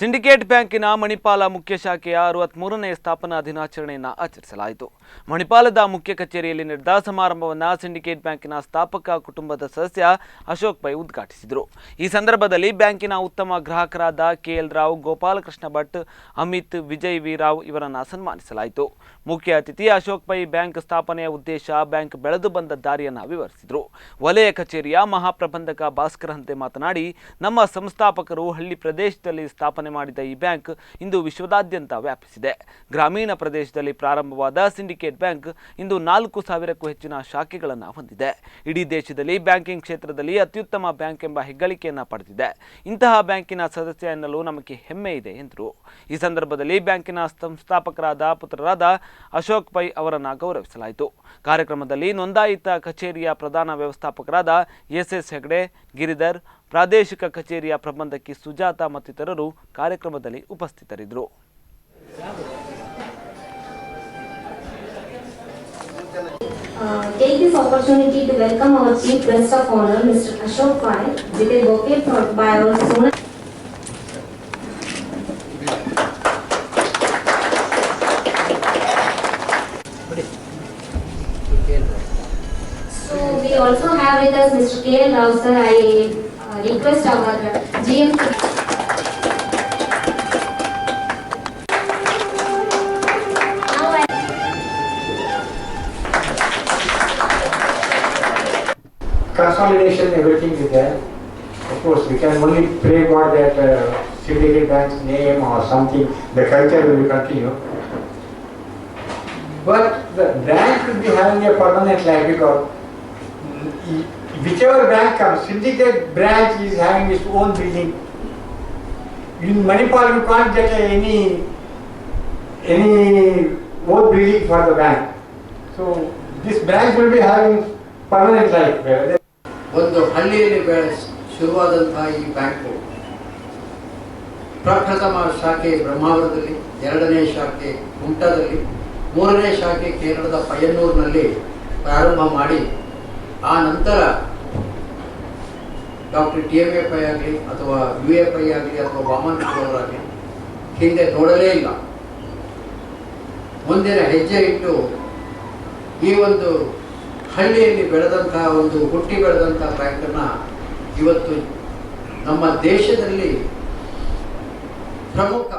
Syndicate ಬ್ಯಾಂಕಿನ ಮಣಿಪಾಲ ಮುಖ್ಯ ಶಾಖೆಯ 63ನೇ ಸ್ಥಾಪನಾ ದಿನಾಚರಣೆಯನ್ನು ಆಚರಿಸಲಾಯಿತು. ಮಣಿಪಾಲದ ಮುಖ್ಯ ಕಚೇರಿಯಲ್ಲಿ ನಡೆದ ಸಮಾರಂಭವನ್ನು ಸಿಂಡಿಕೇಟ್ ಬ್ಯಾಂಕಿನ ಸ್ಥಾಪಕ ಕುಟುಂಬದ ಸದಸ್ಯ ಅಶೋಕ್ ಪೈ ಉದ್ಘಾಟಿಸಿದರು. ಈ ಸಂದರ್ಭದಲ್ಲಿ ಬ್ಯಾಂಕಿನ ಉತ್ತಮ ಗ್ರಾಹಕರಾದ ಕೆಎಲ್ ರಾವ್, ಗೋಪಾಲಕೃಷ್ಣ ಭಟ್, ಅಮಿತ್, ವಿಜಯ್ ವಿ ರಾವ್ ಇವರನ್ನು ಸನ್ಮಾನಿಸಲಾಯಿತು. ಮುಖ್ಯ ಅತಿಥಿ ಅಶೋಕ್ ಪೈ ಬ್ಯಾಂಕ್ ಸ್ಥಾಪನೆಯ ಉದ್ದೇಶ, ಬ್ಯಾಂಕ್ ಬೆಳೆದು ಬಂದ ದಾರಿಯನ್ನು ವಿವರಿಸಿದರು. ವಲಯ ಕಚೇರಿಯ ಮಹಾಪ್ರಬಂಧಕ ಭಾಸ್ಕರ್ ಹಂತೆ ಮಾತನಾಡಿ, ನಮ್ಮ ಸಂಸ್ಥಾಪಕರು ಹಳ್ಳಿ ಪ್ರದೇಶದಲ್ಲಿ ಸ್ಥಾಪನೆ ಮಾಡಿದ ಈ ಬ್ಯಾಂಕ್ ಇಂದು ವಿಶ್ವದಾದ್ಯಂತ ವ್ಯಾಪಿಸಿದೆ. ಗ್ರಾಮೀಣ ಪ್ರದೇಶದಲ್ಲಿ ಪ್ರಾರಂಭವಾದ ಸಿಂಡಿಕೇಟ್ ಬ್ಯಾಂಕ್ ಇಂದು 4,000ಕ್ಕೂ ಹೆಚ್ಚಿನ ಶಾಖೆಗಳನ್ನು ಹೊಂದಿದೆ. ಇಡೀ ದೇಶದಲ್ಲಿ ಬ್ಯಾಂಕಿಂಗ್ ಕ್ಷೇತ್ರದಲ್ಲಿ ಅತ್ಯುತ್ತಮ ಬ್ಯಾಂಕ್ ಎಂಬ ಹೆಗ್ಗಳಿಕೆಯನ್ನು ಪಡೆದಿದೆ. ಇಂತಹ ಬ್ಯಾಂಕಿನ ಸದಸ್ಯ ಎನ್ನಲು ನಮಗೆ ಹೆಮ್ಮೆ ಇದೆ ಎಂದರು. ಈ ಸಂದರ್ಭದಲ್ಲಿ ಬ್ಯಾಂಕಿನ ಸಂಸ್ಥಾಪಕರಾದ ಪುತ್ರರಾದ ಅಶೋಕ್ ಪೈ ಅವರನ್ನು ಗೌರವಿಸಲಾಯಿತು. ಕಾರ್ಯಕ್ರಮದಲ್ಲಿ ನೋಂದಾಯಿತ ಕಚೇರಿಯ ಪ್ರಧಾನ ವ್ಯವಸ್ಥಾಪಕರಾದ ಎಸ್ ಹೆಗಡೆ, ಗಿರಿಧರ್, ಪ್ರಾದೇಶಿಕ ಕಚೇರಿಯ ಪ್ರಬಂಧಕಿ ಸುಜಾತ ಮತ್ತಿತರರು ಕಾರ್ಯಕ್ರಮದಲ್ಲಿ ಉಪಸ್ಥಿತರಿದ್ದರು. Take this opportunity to welcome our Chief Guest of Honor, Mr. Ashok Pai, with a bouquet by our Sona. So we also have with us Mr. KL Rao sir. I request our GM. Consolidation, everything is there. Of course, we can only pray God that Syndicate Bank's name or something, the culture will continue. But the bank should be having a permanent life, because whichever bank comes, Syndicate branch is having its own building. In Manipal, you can't get any own building for the bank. So this branch will be having permanent life. ಒಂದು ಹಳ್ಳಿಯಲ್ಲಿ ಶುರುವಾದಂತಹ ಈ bank ಪ್ರಪ್ರಥಮ ಶಾಖೆ ಬ್ರಹ್ಮಾವರದಲ್ಲಿ, 2ನೇ ಶಾಖೆ ಕುಮಟಾದಲ್ಲಿ, 3ನೇ ಶಾಖೆ ಕೇರಳದ ಪಯ್ಯನ್ನೂರಿನಲ್ಲಿ ಪ್ರಾರಂಭ ಮಾಡಿ, ಆ ನಂತರ ಡಾಕ್ಟರ್ TMA ಪೈ ಆಗಲಿ ಅಥವಾ UA ಪೈ ಆಗಲಿ ಅಥವಾ ವಾಮನ್ ಅವರಾಗಲಿ ಹಿಂದೆ ನೋಡಲೇ ಇಲ್ಲ. ಮುಂದಿನ ಹೆಜ್ಜೆ ಇಟ್ಟು ಈ ಒಂದು ಹಳ್ಳಿಯಲ್ಲಿ ಬೆಳೆದಂತಹ ಒಂದು ಹುಟ್ಟಿ ಬೆಳೆದಂತಹ ಬ್ಯಾಂಕನ್ನು ಇವತ್ತು ನಮ್ಮ ದೇಶದಲ್ಲಿ ಪ್ರಮುಖ